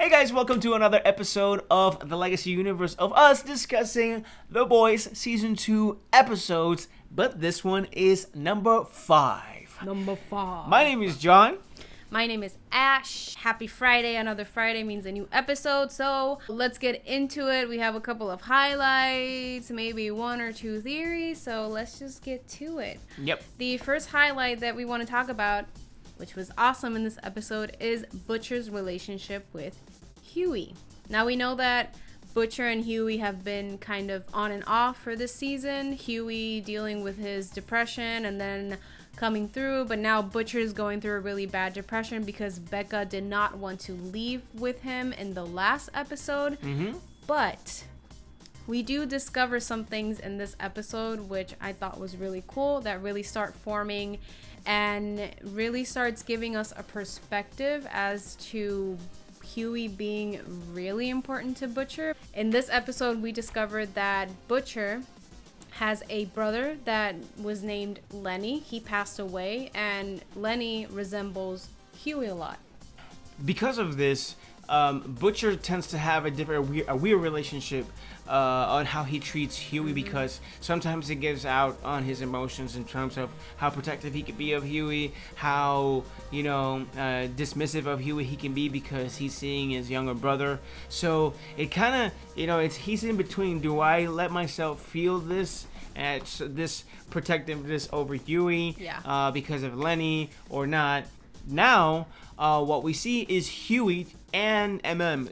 Hey guys, welcome to another episode of the Legacy Universe of us discussing The Boys Season 2 episodes, but this one is number 5. Number 5. My name is John. My name is Ash. Happy Friday. Another Friday means a new episode, so let's get into it. We have a couple of highlights, maybe one or two theories, so let's just get to it. Yep. The first highlight that we want to talk about, which was awesome in this episode, is Butcher's relationship with Hughie. Now we know that Butcher and Hughie have been kind of on and off for this season. Hughie dealing with his depression and then coming through, but now Butcher is going through a really bad depression because Becca did not want to leave with him in the last episode. But we do discover some things in this episode which I thought was really cool, that really start forming and really starts giving us a perspective as to Hughie being really important to Butcher. In this episode, we discovered that Butcher has a brother that was named Lenny. He passed away, and Lenny resembles Hughie a lot. Because of this, Butcher tends to have a weird relationship on how he treats Hughie, because sometimes it gives out on his emotions in terms of how protective he could be of Hughie, how dismissive of Hughie he can be because he's seeing his younger brother. So it kind of he's in between. Do I let myself feel this protectiveness over Hughie because of Lenny or not? Now what we see is Hughie and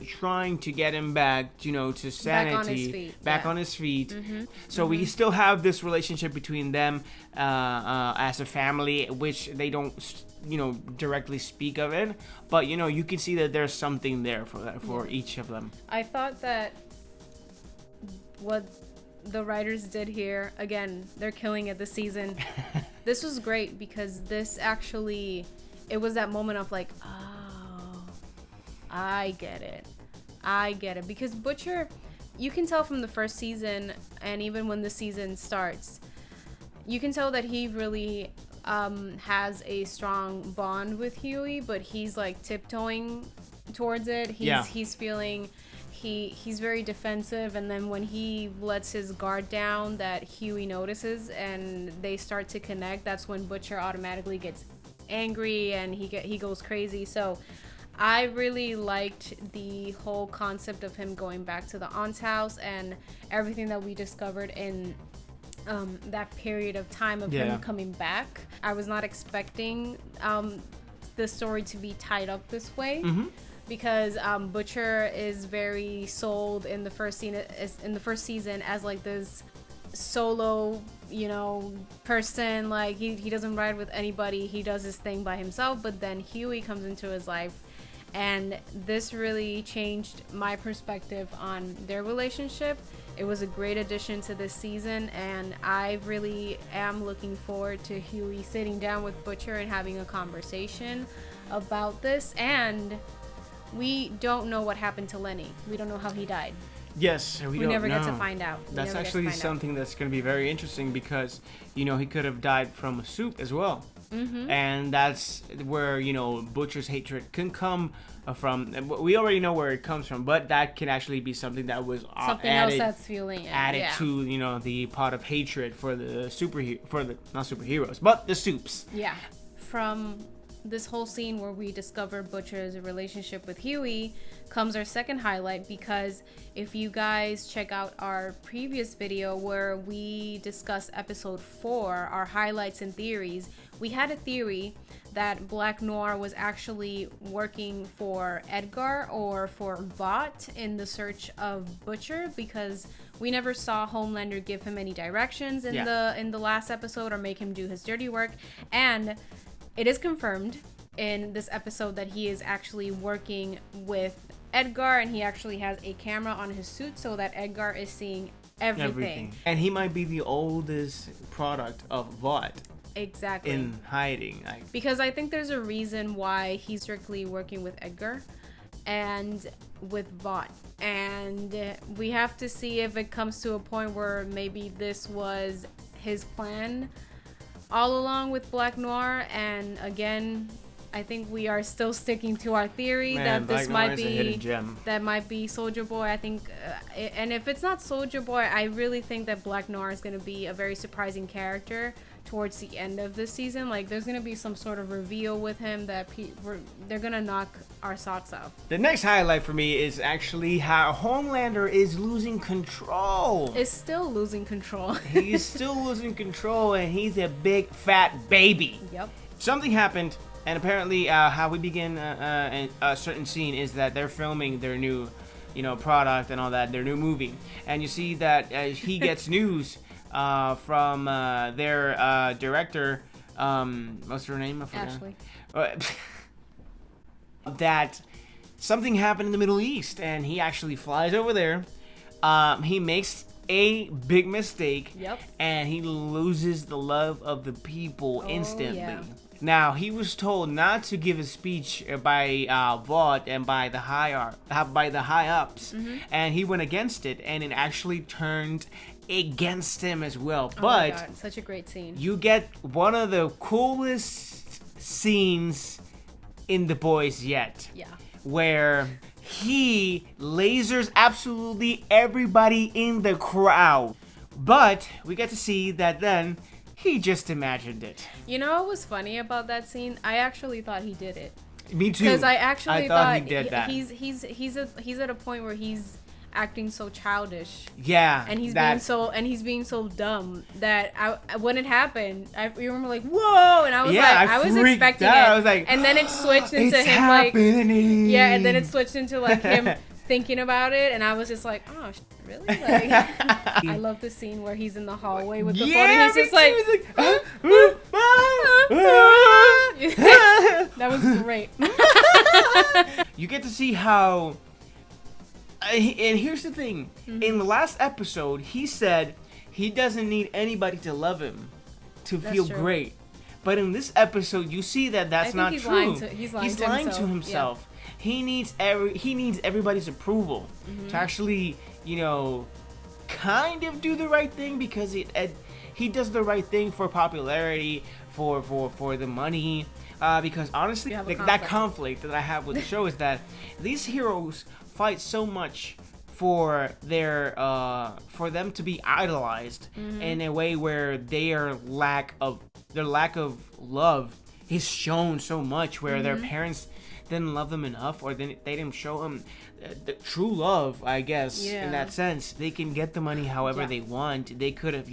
trying to get him back, to sanity, back on his feet. So we still have this relationship between them as a family, which they don't, directly speak of it. But you can see that there's something there for each of them. I thought that what the writers did here, again, they're killing it this season. This was great because this actually, it was that moment of like, I get it. Because Butcher, you can tell from the first season, and even when the season starts, you can tell that he really has a strong bond with Hughie, but he's like tiptoeing towards it. He's feeling, he's very defensive, and then when he lets his guard down, that Hughie notices and they start to connect, that's when Butcher automatically gets angry and he goes crazy. So I really liked the whole concept of him going back to the aunt's house and everything that we discovered in that period of time of him coming back. I was not expecting the story to be tied up this way, because Butcher is very sold in the first season as like this solo person, like he doesn't ride with anybody, he does his thing by himself. But then Hughie comes into his life, and this really changed my perspective on their relationship. It was a great addition to this season, and I really am looking forward to Hughie sitting down with Butcher and having a conversation about this. And we don't know what happened to Lenny. We don't know how he died. Yes, we never don't get know. to find out. That's actually something that's going to be very interesting, because he could have died from a soup as well. And that's where Butcher's hatred can come from. We already know where it comes from, but that can actually be something that was something else that's fueling it. Added to the pot of hatred for the not superheroes, but the soups. Yeah. From this whole scene where we discover Butcher's relationship with Hughie comes our second highlight, because if you guys check out our previous video where we discussed episode 4, our highlights and theories, we had a theory that Black Noir was actually working for EDGAR or for VOUGHT in the search of Butcher, because we never saw Homelander give him any directions in the last episode or make him do his dirty work. And it is confirmed in this episode that he is actually working with EDGAR, and he actually has a camera on his suit so that EDGAR is seeing everything. And he might be the oldest product of VOUGHT. Exactly. In hiding. Because I think there's a reason why he's strictly working with EDGAR and with VOUGHT. And we have to see if it comes to a point where maybe this was his plan all along with Black Noir. And again, I think we are still sticking to our theory that this might be Soldier Boy. I think, and if it's not Soldier Boy, I really think that Black Noir is going to be a very surprising character towards the end of this season. Like, there's going to be some sort of reveal with him that they're going to knock our socks off. The next highlight for me is actually how Homelander is losing control. Is still losing control. He's still losing control, and he's a big fat baby. Yep. Something happened, and apparently how we begin a certain scene is that they're filming their new, product and all that, their new movie. And you see that he gets news from their director, what's her name? I forgot. Ashley. That something happened in the Middle East, and he actually flies over there. He makes a big mistake, and he loses the love of the people instantly. Yeah. Now, he was told not to give a speech by VOUGHT and by the high ups, and he went against it, and it actually turned against him as well. Oh but my God, such a great scene. You get one of the coolest scenes in The Boys yet. Yeah. Where he lasers absolutely everybody in the crowd. But we get to see that then he just imagined it. You know what was funny about that scene? I actually thought he did it. Me too. Because I actually thought he did that. He's at a point where he's acting so childish. Yeah. And he's being so dumb that when it happened, you remember like, whoa, and I was I was expecting out. it. I was like, and then it switched into him happening. like, yeah, and then it switched into like him thinking about it, and I was just like, oh, really? Like, I love the scene where he's in the hallway with the phone, and he's just like, that was great. You get to see how. And here's the thing. In the last episode, he said he doesn't need anybody to love him to feel great. But in this episode, you see that that's not true. He's lying to himself. Yeah. He needs everybody's approval to actually, kind of do the right thing, because he does the right thing for popularity, for the money. Because honestly, that conflict that I have with the show is that these heroes fight so much for for them to be idolized in a way where their lack of love is shown so much, where their parents didn't love them enough, or they didn't show them the true love, I guess. In that sense, they can get the money however they want. They could have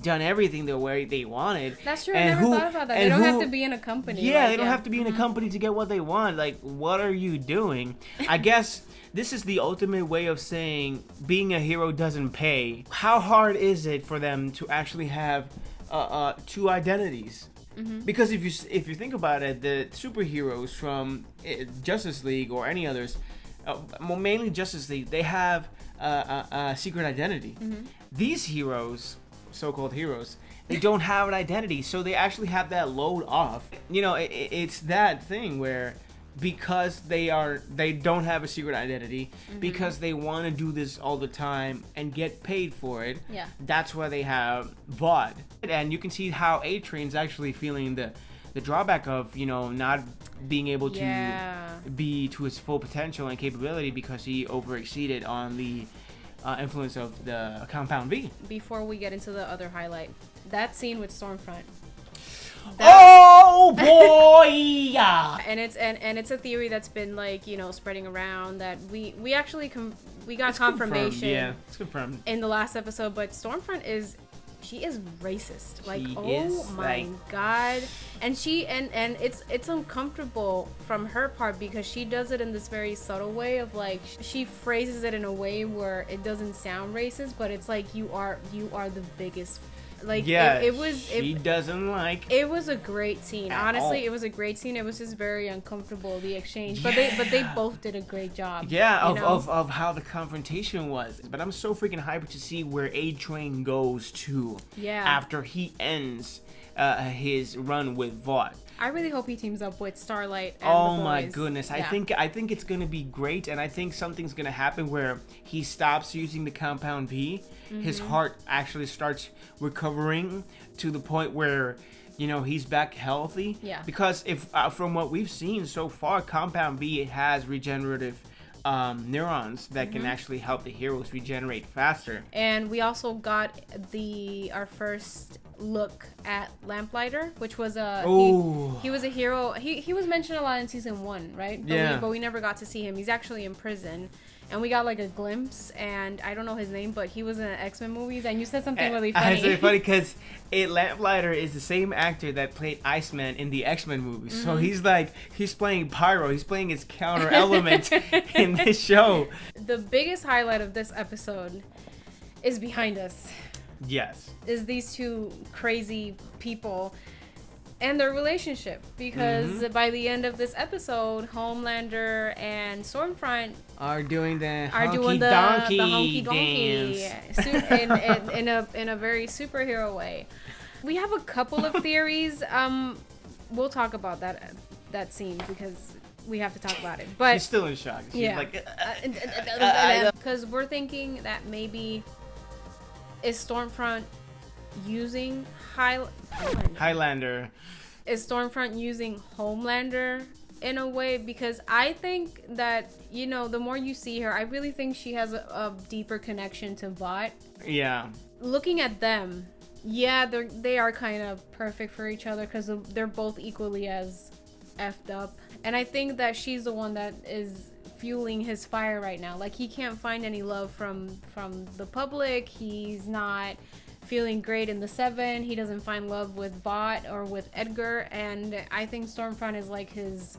done everything the way they wanted. That's true. I never thought about that. They don't have to be in a company. Yeah, they don't have to be in a company to get what they want. Like, what are you doing? I guess this is the ultimate way of saying being a hero doesn't pay. How hard is it for them to actually have two identities? Because if you think about it, the superheroes from Justice League or any others, mainly Justice League, they have a secret identity. These heroes, so-called heroes, they don't have an identity, so they actually have that load off. It's that thing where, because they don't have a secret identity, because they want to do this all the time and get paid for it. Yeah. That's why they have VOD. And you can see how A-Train's actually feeling the drawback of not being able to be to his full potential and capability, because he overexceeded on the influence of the Compound V. Before we get into the other highlight, that scene with Stormfront. Oh boy! Yeah. And it's a theory that's been spreading around that we actually got confirmation. Yeah, it's confirmed in the last episode. But Stormfront she is racist. God. And it's uncomfortable from her part, because she does it in this very subtle way of she phrases it in a way where it doesn't sound racist, but it's like you are the biggest. She doesn't like. It was a great scene. Honestly, it was a great scene. It was just very uncomfortable, the exchange. But they both did a great job. Yeah, of how the confrontation was. But I'm so freaking hyped to see where A-Train goes to. Yeah. After he ends his run with VOUGHT. I really hope he teams up with Starlight and the boys. My goodness. Yeah. I think it's going to be great, and I think something's going to happen where he stops using the Compound V. His heart actually starts recovering to the point where you know, he's back healthy. Yeah. Because if from what we've seen so far, Compound B has regenerative neurons that can actually help the heroes regenerate faster. And we also got our first look at Lamplighter, which was he was a hero. He was mentioned a lot in season 1, right? But we never got to see him. He's actually in prison. And we got like a glimpse, and I don't know his name, but he was in X-Men movies, and you said something really funny. It's really funny because Lamplighter is the same actor that played Iceman in the X-Men movies. So he's playing Pyro, he's playing his counter element in this show. The biggest highlight of this episode is behind us. Yes. Is these two crazy people and their relationship, because by the end of this episode, Homelander and Stormfront are doing the honky donkey dance in a very superhero way. We have a couple of theories. We'll talk about that scene because we have to talk about it. But she's still in shock. She's like, because we're thinking that maybe is Stormfront using Highlander. Is Stormfront using Homelander in a way? Because I think that, you know, the more you see her, I really think she has a deeper connection to VOUGHT. Yeah. Looking at them, yeah, they are kind of perfect for each other because they're both equally as effed up. And I think that she's the one that is fueling his fire right now. Like, he can't find any love from the public. He's not feeling great in the 7. He doesn't find love with VOUGHT or with Edgar, and I think Stormfront is like his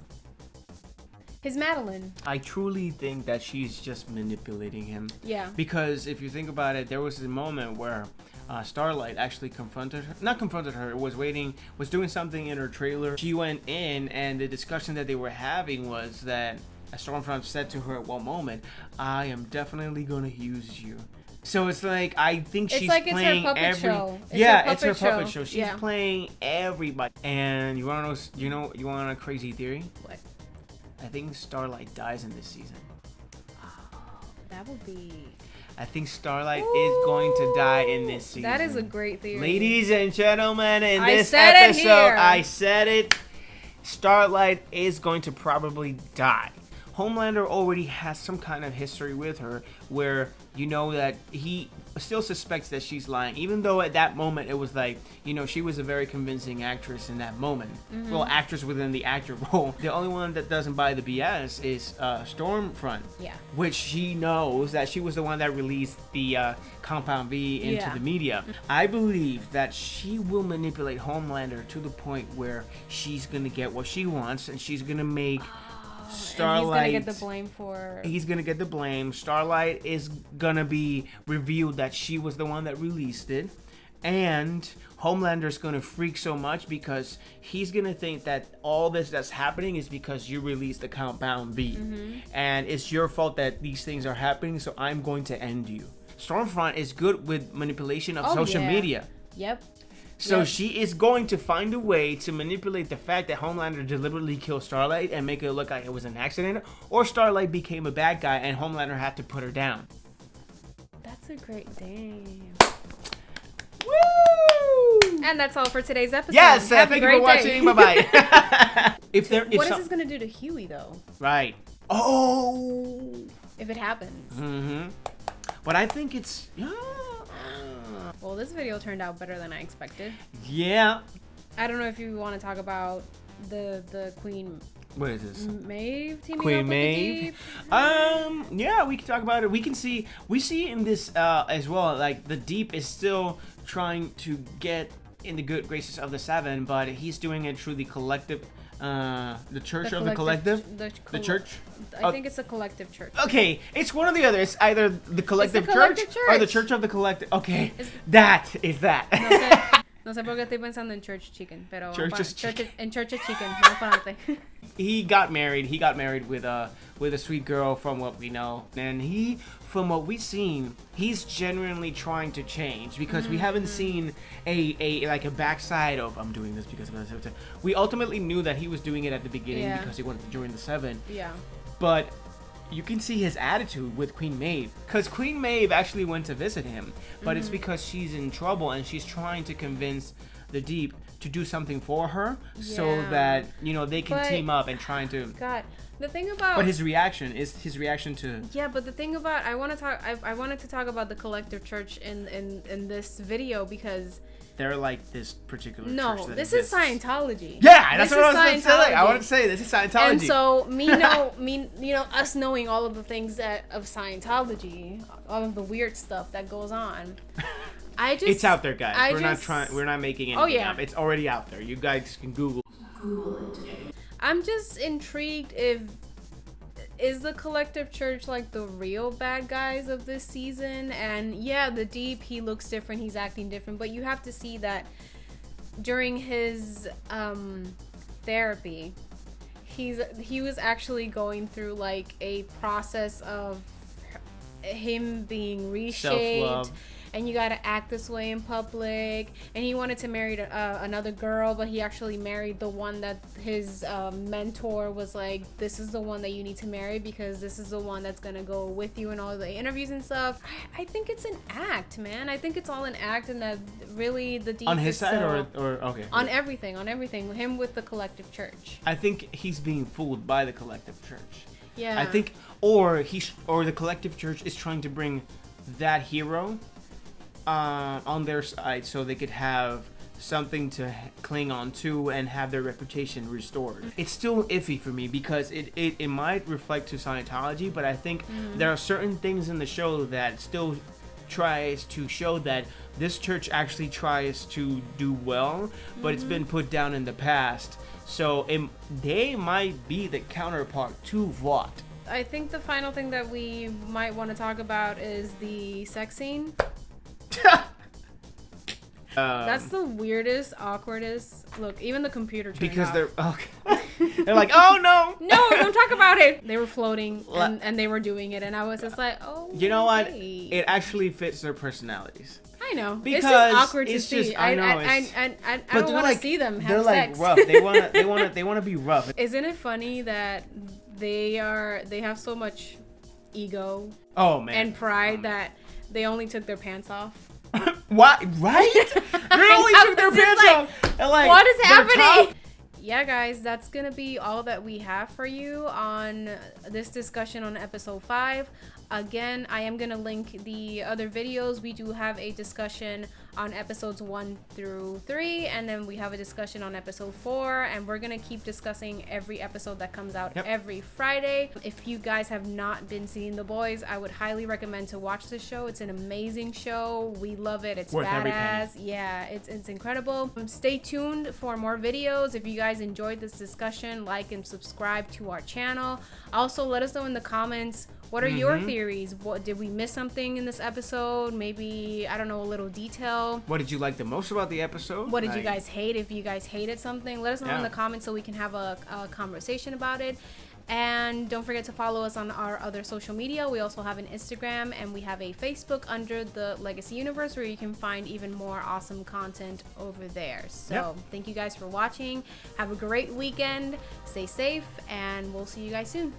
Madeline. I truly think that she's just manipulating him. Yeah. Because if you think about it, there was a moment where Starlight actually was doing something in her trailer. She went in, and the discussion that they were having was that Stormfront said to her at one moment, "I am definitely going to use you." So it's like, I think she's playing it's her puppet show. She's playing everybody. And you want to know, you want a crazy theory? What? I think Starlight dies in this season. That would be... I think Starlight is going to die in this season. That is a great theory. Ladies and gentlemen, in this episode, I said it. Starlight is going to probably die. Homelander already has some kind of history with her where you know that he still suspects that she's lying, even though at that moment it was like, you know, she was a very convincing actress in that moment. Well, actress within the actor role. The only one that doesn't buy the BS is Stormfront. Yeah. Which she knows that she was the one that released the Compound V into the media. I believe that she will manipulate Homelander to the point where she's gonna get what she wants, and she's gonna make Starlight. He's gonna get the blame. Starlight is gonna be revealed that she was the one that released it, and Homelander's gonna freak so much because he's gonna think that all this that's happening is because you released the Compound B, and it's your fault that these things are happening. So I'm going to end you. Stormfront is good with manipulation of social media. Yep. So she is going to find a way to manipulate the fact that Homelander deliberately killed Starlight and make it look like it was an accident, or Starlight became a bad guy and Homelander had to put her down. That's a great thing. Woo! And that's all for today's episode. Yes, thank you for watching. Bye-bye. What is this going to do to Hughie, though? Right. Oh! If it happens. But I think it's... Well, this video turned out better than I expected. Yeah. I don't know if you want to talk about the Queen... What is this? Maeve teaming Queen up Maeve. with the Deep. Yeah, we can talk about it. We see in this as well, like the Deep is still trying to get in the good graces of the 7, but he's doing it through the collective, the church of the collective. The church. I think it's a collective church. Okay, it's one or the other. It's either the collective church or the church of the collective. Okay, that is that. No sé por qué estoy pensando en Church Chicken, pero Church Chicken. Vamos para adelante. He got married with a sweet girl, from what we know, and from what we've seen, he's genuinely trying to change, because we haven't seen a backside of I'm doing this because of this. We ultimately knew that he was doing it at the beginning because he wanted to join the 7. Yeah. But you can see his attitude with Queen Maeve, because Queen Maeve actually went to visit him, but it's because she's in trouble and she's trying to convince the Deep to do something for her, so that they can team up and trying to. God, the thing about. But his reaction to. Yeah, but the thing about I wanted to talk about the collective church in this video because. They're like this particular church that this exists. is Scientology. Yeah, that's what I was going to say. I want to say this is Scientology. And so us knowing all of the things of Scientology, all of the weird stuff that goes on. It's out there, guys. We're not making anything up. It's already out there. You guys can Google it. I'm just intrigued is the collective church like the real bad guys of this season? And yeah, the Deep, he looks different, he's acting different, but you have to see that during his therapy, he was actually going through like a process of him being reshaped. Self-love. And you gotta act this way in public. And he wanted to marry another girl, but he actually married the one that his mentor was like, this is the one that you need to marry because this is the one that's gonna go with you in all the interviews and stuff. I think it's an act, man. I think it's all an act, and that really the Deep on his side or okay, on everything. Him with the collective church. I think he's being fooled by the collective church. Yeah. I think, or the collective church is trying to bring that hero on their side so they could have something to cling on to and have their reputation restored. It's still iffy for me because it might reflect to Scientology, but I think there are certain things in the show that still tries to show that this church actually tries to do well, but it's been put down in the past. So they might be the counterpart to VOUGHT. I think the final thing that we might want to talk about is the sex scene. That's the weirdest, awkwardest. Look, even the computer turned because off. They're like, oh no, don't talk about it. They were floating and they were doing it, and I was just like, oh. You know what? It actually fits their personalities. I know. Because it's just awkward to it's see. Just, I know. I don't want to see them have sex. They're like rough. They want to be rough. Isn't it funny that they have so much ego? Oh man. And pride that they only took their pants off. What? Right? They only took their pants off. And like, what is happening? Yeah, guys, that's gonna be all that we have for you on this discussion on episode 5. Again, I am gonna link the other videos. We do have a discussion on episodes 1 through 3, and then we have a discussion on episode 4, and we're gonna keep discussing every episode that comes out every Friday. If you guys have not been seeing The Boys, I would highly recommend to watch this show. It's an amazing show. We love it. It's worth badass. Yeah, it's incredible. Stay tuned for more videos. If you guys enjoyed this discussion, like and subscribe to our channel. Also, let us know in the comments, what are your theories? What did we miss something in this episode? Maybe, I don't know, a little detail. What did you like the most about the episode? What did you guys hate? If you guys hated something, let us know in the comments so we can have a conversation about it. And don't forget to follow us on our other social media. We also have an Instagram and we have a Facebook under the Legacy Universe where you can find even more awesome content over there. So thank you guys for watching. Have a great weekend. Stay safe and we'll see you guys soon.